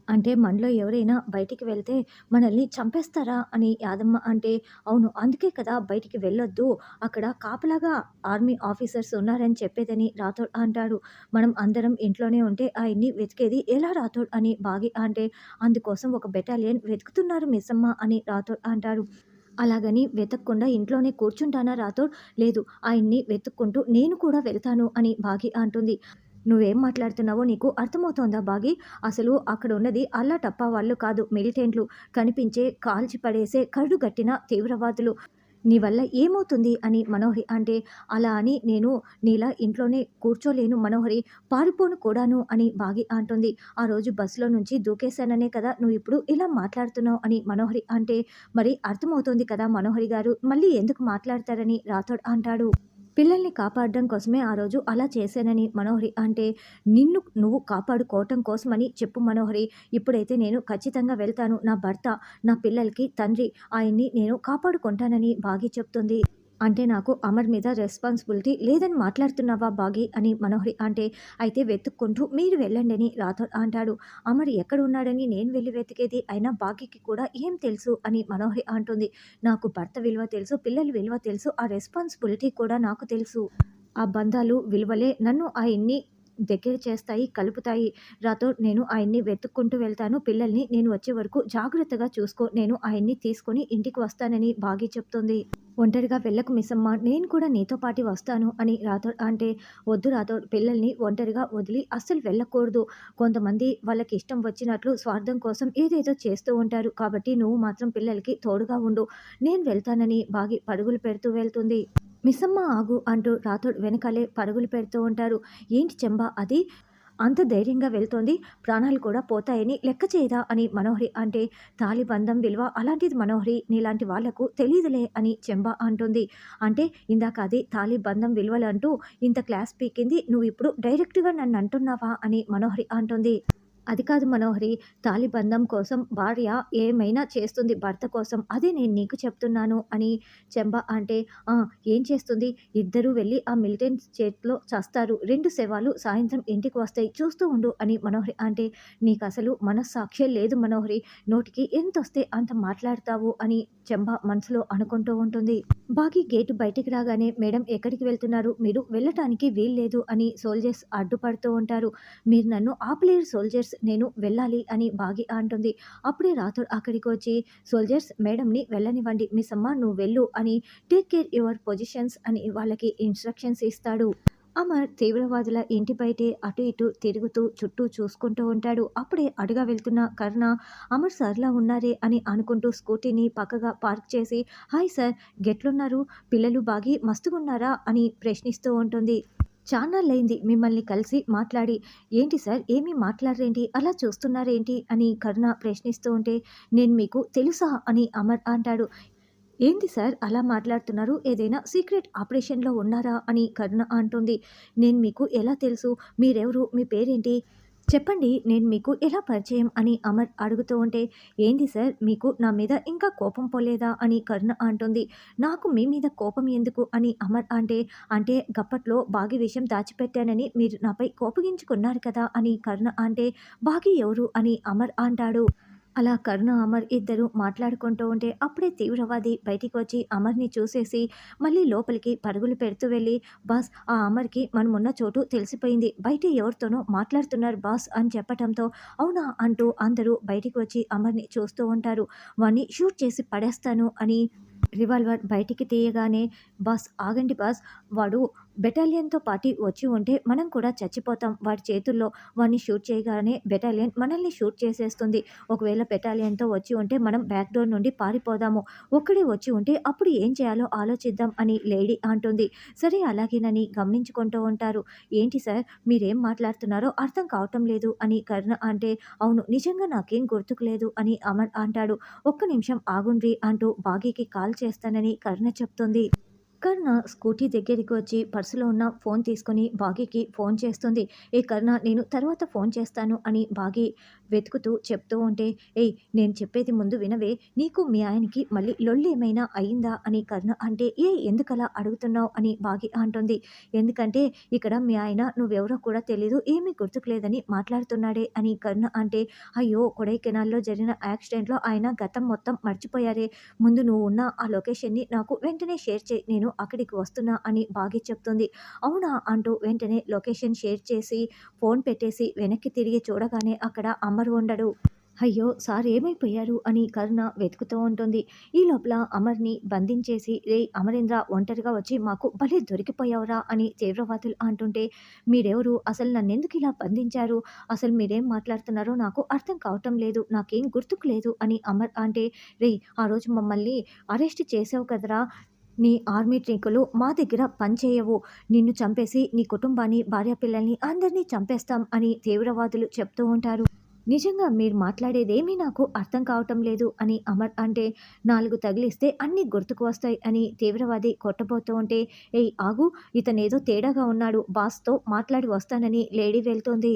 అంటే మనలో ఎవరైనా బయటికి వెళ్తే మనల్ని చంపేస్తారా అని యాదమ్మ అంటే, అవును అందుకే కదా బయటికి వెళ్ళొద్దు. అక్కడ కాపలాగా ఆర్మీ ఆఫీసర్స్ ఉన్నారని చెప్పేదని రాథోడ్ అంటాడు. మనం అందరం ఇంట్లోనే ఉంటే ఆయన్ని వెతికేది ఎలా రాథోడ్ అని బాగి అంటే, అందుకోసం ఒక బెటాలియన్ వెతుకుతున్నారు మిస్సమ్మ అని రాథోడ్ అంటాడు. అలాగని వెతక్కుండా ఇంట్లోనే కూర్చుంటానా రాథోడ్? లేదు ఆయన్ని వెతుక్కుంటూ నేను కూడా వెళ్తాను అని బాగి అంటుంది. నువ్వేం మాట్లాడుతున్నావో నీకు అర్థమవుతోందా బాగి? అసలు అక్కడ ఉన్నది అల్లా టప్పా వాళ్ళు కాదు మిలిటెంట్లు. కనిపించే కాల్చి పడేసే కరుడుగట్టిన తీవ్రవాదులు. నీ వల్ల ఏమవుతుంది అని మనోహరి అంటే, అలా అని నేను నీలా ఇంట్లోనే కూర్చోలేను మనోహరి, పారిపోను కూడాను అని బాగి అంటుంది. ఆ రోజు బస్సులో నుంచి దూకేశాననే కదా నువ్విప్పుడు ఇలా మాట్లాడుతున్నావు అని మనోహరి అంటే, మరి అర్థమవుతోంది కదా మనోహరి గారు, మళ్ళీ ఎందుకు మాట్లాడతారని రాథోడ్ అంటాడు. పిల్లల్ని కాపాడడం కోసమే ఆ రోజు అలా చేశానని మనోహరి అంటే, నిన్ను నువ్వు కాపాడుకోవటం కోసమని చెప్పు మనోహరి. ఇప్పుడైతే నేను ఖచ్చితంగా వెళ్తాను. నా భర్త, నా పిల్లలకి తండ్రి, ఆయన్ని నేను కాపాడుకుంటానని బాగి చెప్తుంది. అంటే నాకు అమర్ మీద రెస్పాన్సిబిలిటీ లేదని మాట్లాడుతున్నావా బాగి అని మనోహరి అంటే, అయితే వెతుక్కుంటూ మీరు వెళ్ళండని రాథోడ్ అంటాడు. అమర్ ఎక్కడ ఉన్నాడని నేను వెళ్ళి వెతికేది, అయినా బాగికి కూడా ఏం తెలుసు అని మనోహరి అంటుంది. నాకు భర్త విలువ తెలుసు, పిల్లల విలువ తెలుసు, ఆ రెస్పాన్సిబిలిటీ కూడా నాకు తెలుసు. ఆ బంధాలు, విలువలే నన్ను ఆయన్ని దగ్గర చేస్తాయి, కలుపుతాయి. రాథోడ్ నేను ఆయన్ని వెతుక్కుంటూ వెళ్తాను. పిల్లల్ని నేను వచ్చే వరకు జాగ్రత్తగా చూసుకో. నేను ఆయన్ని తీసుకొని ఇంటికి వస్తానని బాగి చెప్తుంది. ఒంటరిగా వెళ్ళకు మిస్సమ్మ. నేను కూడా నీతో పాటు వస్తాను అని రాథోడ్ అంటే, వద్దు రాథోడ్ పిల్లల్ని ఒంటరిగా వదిలి అస్సలు వెళ్ళకూడదు. కొంతమంది వాళ్ళకి ఇష్టం వచ్చినట్లు స్వార్థం కోసం ఏదేదో చేస్తూ ఉంటారు. కాబట్టి నువ్వు మాత్రం పిల్లలకి తోడుగా ఉండు. నేను వెళ్తానని బాగి పరుగులు పెడుతూ వెళ్తుంది. మిస్సమ్మ ఆగు అంటూ రాథోడ్ వెనకాలే పరుగులు పెడుతూ ఉంటారు. ఏంటి చెంబా అది? అంత ధైర్యంగా వెళ్తోంది. ప్రాణాలు కూడా పోతాయని లెక్క చేయదా అని మనోహరి అంటే, తాళిబంధం విలువ అలాంటిది మనోహరి, నీలాంటి వాళ్లకు తెలీదులే అని చెంబా అంటుంది. అంటే ఇందాక అది తాళిబంధం విలువలంటూ ఇంత క్లాస్ పీకింది, నువ్విప్పుడు డైరెక్ట్‌గా నన్నంటున్నావా అని మనోహరి అంటుంది. అది కాదు మనోహరి, తాళిబంధం కోసం భార్య ఏమైనా చేస్తుంది భర్త కోసం. అదే నేను నీకు చెప్తున్నాను అని చెంబ అంటే, "ఆ! ఏం చేస్తుంది? ఇద్దరూ వెళ్లి ఆ మిలిటెంట్స్ చేతిలో చస్తారు. 2 శవాలు సాయంత్రం ఇంటికి వస్తాయి. చూస్తూ ఉండు" అని మనోహరి అంటే, "నీకసలు మనస్సాక్షే లేదు మనోహరి. నోటికి ఎంతొస్తే అంత మాట్లాడతావు" అని చెంబ మనసులో అనుకుంటూ ఉంటుంది. బాగీ గేటు బయటికి రాగానే, "మేడం ఎక్కడికి వెళ్తున్నారు? మీరు వెళ్ళటానికి వీల్లేదు" అని సోల్జర్స్ అడ్డుపడుతూ ఉంటారు. "మీరు నన్ను ఆపలేరు సోల్జర్స్, నేను వెళ్ళాలి" అని బాగి అంటుంది. అప్పుడే రాథోడ్ అక్కడికి వచ్చి, "సోల్జర్స్ మేడంని వెళ్ళనివ్వండి. మిస్సమ్మ నువ్వు వెళ్ళు" అని "టేక్ కేర్ యువర్ పొజిషన్స్" అని వాళ్ళకి ఇన్‌స్ట్రక్షన్స్ ఇస్తాడు. అమర్ తీవ్రవాదుల ఇంటి బయటే అటు ఇటు తిరుగుతూ చుట్టూ చూసుకుంటూ ఉంటాడు. అప్పుడే అటుగా వెళ్తున్న కరుణ, అమర్ సార్‌లా ఉన్నారే అని అనుకుంటూ స్కూటీని పక్కగా పార్క్ చేసి, "హాయ్ సార్, గెట్లున్నారు? పిల్లలు బాగి మస్తుగున్నారా?" అని ప్రశ్నిస్తూ ఉంటుంది. "చాన్నాళ్ళయింది మిమ్మల్ని కలిసి మాట్లాడి. ఏంటి సార్ ఏమీ మాట్లాడరేంటి? అలా చూస్తున్నారేంటి?" అని కరుణ ప్రశ్నిస్తూ ఉంటే, "నేను మీకు తెలుసా?" అని అమర్ అంటాడు. "ఏంటి సార్ అలా మాట్లాడుతున్నారు? ఏదైనా సీక్రెట్ ఆపరేషన్‌లో ఉన్నారా?" అని కరుణ అంటుంది. "నేను మీకు ఎలా తెలుసు? మీరెవరు? మీ పేరేంటి? చెప్పండి, నేను మీకు ఎలా పరిచయం?" అని అమర్ అడుగుతూ ఉంటే, "ఏంది సార్ మీకు నా మీద ఇంకా కోపం పోలేదా?" అని కరుణ అంటుంది. "నాకు మీ మీద కోపం ఎందుకు?" అని అమర్ అంటే, "అంటే గప్పట్లో బాగి విషయం దాచిపెట్టానని మీరు నాపై కోపగించుకున్నారు కదా!" అని కరుణ అంటే, "బాగి ఎవరు?" అని అమర్ అంటాడు. అలా కరుణ, అమర్ ఇద్దరు మాట్లాడుకుంటూ ఉంటే అప్పుడే తీవ్రవాది బయటికి వచ్చి అమర్‌ని చూసేసి మళ్ళీ లోపలికి పరుగులు పెడుతూ వెళ్ళి, "బాస్ ఆ అమర్‌కి మనమున్న చోటు తెలిసిపోయింది. బయట ఎవరితోనో మాట్లాడుతున్నారు బాస్" అని చెప్పటంతో, "అవునా?" అంటూ అందరూ బయటికి వచ్చి అమర్‌ని చూస్తూ ఉంటారు. "వాడిని షూట్ చేసి పడేస్తాను" అని రివాల్వర్ బయటికి తీయగానే, "బాస్ ఆగండి బాస్, వాడు బెటాలియన్‌తో పాటి వచ్చి ఉంటే మనం కూడా చచ్చిపోతాం వాడి చేతుల్లో. వాడిని షూట్ చేయగానే బెటాలియన్ మనల్ని షూట్ చేసేస్తుంది. ఒకవేళ బెటాలియన్‌తో వచ్చి ఉంటే మనం బ్యాక్ డోర్ నుండి పారిపోదాము. ఒక్కడే వచ్చి ఉంటే అప్పుడు ఏం చేయాలో ఆలోచిద్దాం" అని లేడీ అంటుంది. సరే అలాగేనని గమనించుకుంటూ ఉంటారు. "ఏంటి సార్ మీరేం మాట్లాడుతున్నారో అర్థం కావటం లేదు" అని కరుణ అంటే, "అవును నిజంగా నాకేం గుర్తుకు లేదు" అని అమర్ అంటాడు. "ఒక్క నిమిషం ఆగుండ్రి" అంటూ బాగీకి కాల్ చేస్తానని కరుణ చెప్తుంది. కరుణ స్కూటీ దగ్గరికి వచ్చి పర్సులో ఉన్న ఫోన్ తీసుకొని బాగీకి ఫోన్ చేస్తుంది. "ఏ కరుణ నేను తర్వాత ఫోన్ చేస్తాను" అని బాగీ వెతుకుతూ చెప్తూ ఉంటే, "ఏయ్! నేను చెప్పేది ముందు వినవే. నీకు మీ ఆయనకి మళ్ళీ లొల్లేమైనా అయిందా?" అని కరుణ అంటే, ఎందుకలా అడుగుతున్నావు?" అని భాగి అంటుంది. "ఎందుకంటే ఇక్కడ మీ ఆయన నువ్వెవరో కూడా తెలీదు. ఏమీ గుర్తుకు లేదని మాట్లాడుతున్నాడే" అని కరుణ అంటే, "అయ్యో! కొడైకెనాల్‌లో జరిగిన యాక్సిడెంట్‌లో ఆయన గతం మొత్తం మర్చిపోయారే. ముందు నువ్వు ఉన్న ఆ లొకేషన్‌ని నాకు వెంటనే షేర్ చెయి. నేను అక్కడికి వస్తున్నా" అని భాగి చెప్తుంది. "అవునా?" అంటూ వెంటనే లొకేషన్ షేర్ చేసి ఫోన్ పెట్టేసి వెనక్కి తిరిగి చూడగానే అక్కడ అమర్ ఉండడు. అయ్యో! సార్ ఏమైపోయారు? అని కరుణ వెతుకుతూ ఉంటుంది. ఈ లోపల అమర్‌ని బంధించేసి, "రేయ్ అమరేంద్ర ఒంటరిగా వచ్చి మాకు భలే దొరికిపోయావురా" అని తీవ్రవాదులు అంటుంటే, "మీరెవరు? అసలు నన్నెందుకిలా బంధించారు? అసలు మీరేం మాట్లాడుతున్నారో నాకు అర్థం కావటం లేదు. నాకేం గుర్తుకు లేదు" అని అమర్ అంటే, "రేయ్ ఆ రోజు మమ్మల్ని అరెస్ట్ చేసావు కదరా! నీ ఆర్మీ ట్రిక్కులు మా దగ్గర పనిచేయవు. నిన్ను చంపేసి నీ కుటుంబాన్ని, భార్యాపిల్లల్ని అందరినీ చంపేస్తాం" అని తీవ్రవాదులు చెప్తూ ఉంటారు. "నిజంగా మీరు మాట్లాడేదేమీ నాకు అర్థం కావటం లేదు" అని అమర్ అంటే, "4 తగిలిస్తే అన్నీ గుర్తుకు వస్తాయి" అని తీవ్రవాది కొట్టబోతూ ఉంటే, "ఏయ్ ఆగు! ఇతనేదో తేడాగా ఉన్నాడు. బాస్‌తో మాట్లాడి వస్తానని" లేడీ వెళ్తోంది.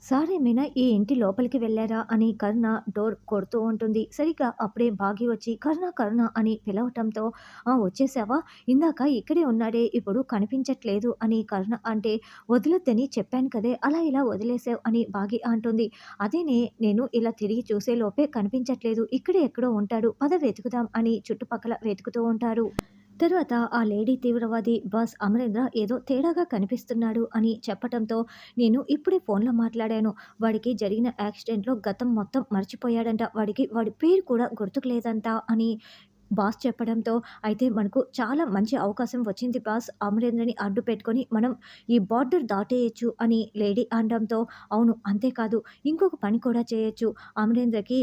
"సార్ ఏమైనా ఈ ఇంటి లోపలికి వెళ్లారా?" అని కరుణ డోర్ కొడుతూ ఉంటుంది. సరిగ్గా అప్పుడే భాగి వచ్చి "కరుణ, కరుణ" అని పిలవటంతో, "ఆ! వచ్చేసావా? ఇందాక ఇక్కడే ఉన్నాడే, ఇప్పుడు కనిపించట్లేదు" అని కరుణ అంటే, "వదలొద్దని చెప్పాను కదే! అలా ఇలా వదిలేసావు" అని భాగి అంటుంది. "అదేనే నేను ఇలా తిరిగి చూసేలోపే కనిపించట్లేదు. ఇక్కడే ఎక్కడో ఉంటాడు. పద వెతుకుదాం" అని చుట్టుపక్కల వెతుకుతూ ఉంటారు. తరువాత ఆ లేడీ తీవ్రవాది, "బాస్ అమరేంద్ర ఏదో తేడాగా కనిపిస్తున్నాడు" అని చెప్పటంతో, "నేను ఇప్పుడే ఫోన్‌లో మాట్లాడాను. వాడికి జరిగిన యాక్సిడెంట్‌లో గతం మొత్తం మర్చిపోయాడంట. వాడికి వాడి పేరు కూడా గుర్తుకు లేదంట" అని బాస్ చెప్పడంతో, "అయితే మనకు చాలా మంచి అవకాశం వచ్చింది బాస్. అమరేంద్రని అడ్డు పెట్టుకొని మనం ఈ బార్డర్ దాటేయొచ్చు" అని లేడీ అనడంతో, "అవును. అంతేకాదు ఇంకొక పని కూడా చేయొచ్చు. అమరేంద్రకి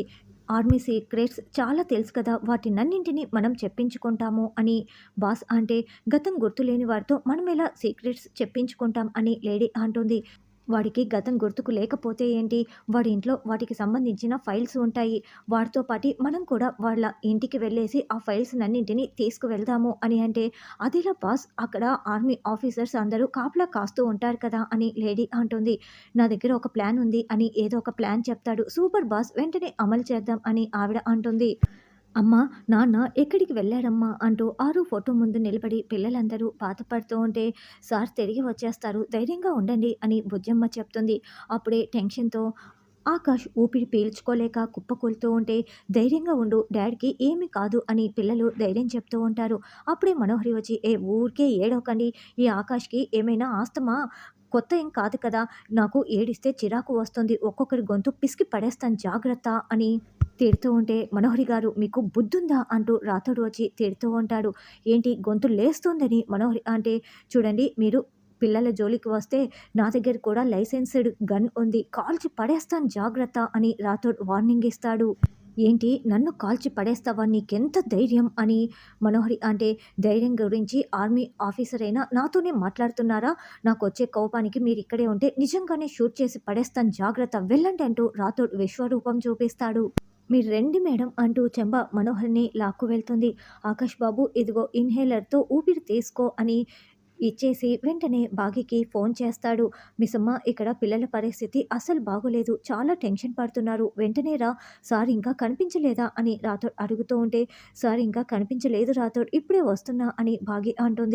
ఆర్మీ సీక్రెట్స్ చాలా తెలుసు కదా! వాటినన్నింటిని మనం చెప్పించుకుంటాము" అని బాస్ అంటే, "గతం గుర్తులేని వాడితో మనమెలా సీక్రెట్స్ చెప్పించుకుంటాం" అని లేడీ అంటుంది. "వాడికి గతం గుర్తుకు లేకపోతే ఏంటి? వాడి ఇంట్లో వాటికి సంబంధించిన ఫైల్స్ ఉంటాయి. వాడితో పాటి మనం కూడా వాళ్ళ ఇంటికి వెళ్ళేసి ఆ ఫైల్స్‌నన్నింటిని తీసుకువెళ్దాము" అని అంటే, "అదెలా బాస్? అక్కడ ఆర్మీ ఆఫీసర్స్ అందరూ కాపలా కాస్తూ ఉంటారు కదా" అని లేడీ అంటుంది. "నా దగ్గర ఒక ప్లాన్ ఉంది" అని ఏదో ఒక ప్లాన్ చెప్తాడు. "Super boss! వెంటనే అమలు చేద్దాం" అని ఆవిడ అంటుంది. "అమ్మా, నాన్న ఎక్కడికి వెళ్ళారమ్మా?" అంటూ ఆరు ఫోటో ముందు నిలబడి పిల్లలందరూ బాధపడుతూ ఉంటే, "సార్ తిరిగి వచ్చేస్తారు. ధైర్యంగా ఉండండి" అని బుజ్జమ్మ చెప్తుంది. అప్పుడే టెన్షన్‌తో ఆకాష్ ఊపిరి పీల్చుకోలేక కుప్పకూలుతూ ఉంటే, "ధైర్యంగా ఉండు. డాడీకి ఏమీ కాదు" అని పిల్లలు ధైర్యం చెప్తూ ఉంటారు. అప్పుడే మనోహరి వచ్చి, ఊరికే ఏడవకండి. ఈ ఆకాష్‌కి ఏమైనా ఆస్తమా? కొత్త ఏం కాదు కదా! నాకు ఏడిస్తే చిరాకు వస్తుంది. ఒక్కొక్కరి గొంతు పిసికి పడేస్తాను జాగ్రత్త" అని తిడుతూ ఉంటే, "మనోహరి గారు మీకు బుద్ధుందా?" అంటూ రాథోడ్ వచ్చి తిడుతూ ఉంటాడు. "ఏంటి గొంతు లేస్తోందని" మనోహరి అంటే, "చూడండి మీరు పిల్లల జోలికి వస్తే నా దగ్గర కూడా లైసెన్స్‌డ్ గన్ ఉంది. కాల్చి పడేస్తాను జాగ్రత్త" అని రాథోడ్ వార్నింగ్ ఇస్తాడు. "ఏంటి నన్ను కాల్చి పడేస్తావా? నీకెంత ధైర్యం" అని మనోహరి అంటే, "ధైర్యం గురించి ఆర్మీ ఆఫీసర్ అయినా నాతోనే మాట్లాడుతున్నారా? నాకొచ్చే కోపానికి మీరిక్కడే ఉంటే నిజంగానే షూట్ చేసి పడేస్తాను జాగ్రత్త. వెళ్ళండి" అంటూ రాథోడ్ విశ్వరూపం చూపిస్తాడు. "మీరు రండి మేడం" అంటూ చెంబ మనోహర్‌ని లాక్కు వెళ్తుంది. "ఆకాష్ బాబు ఇదిగో ఇన్హేలర్‌తో ఊపిరి తీసుకో" అని ఇచ్చేసి వెంటనే బాగీకి ఫోన్ చేస్తాడు. "మిస్సమ్మ ఇక్కడ పిల్లల పరిస్థితి అస్సలు బాగోలేదు. చాలా టెన్షన్ పడుతున్నారు. వెంటనే రా. సార్ ఇంకా కనిపించలేదా?" అని రాథోడ్ అడుగుతూ ఉంటే, "సార్ ఇంకా కనిపించలేదు రాథోడ్. ఇప్పుడే వస్తున్నా" అని బాగీ అంటుంది.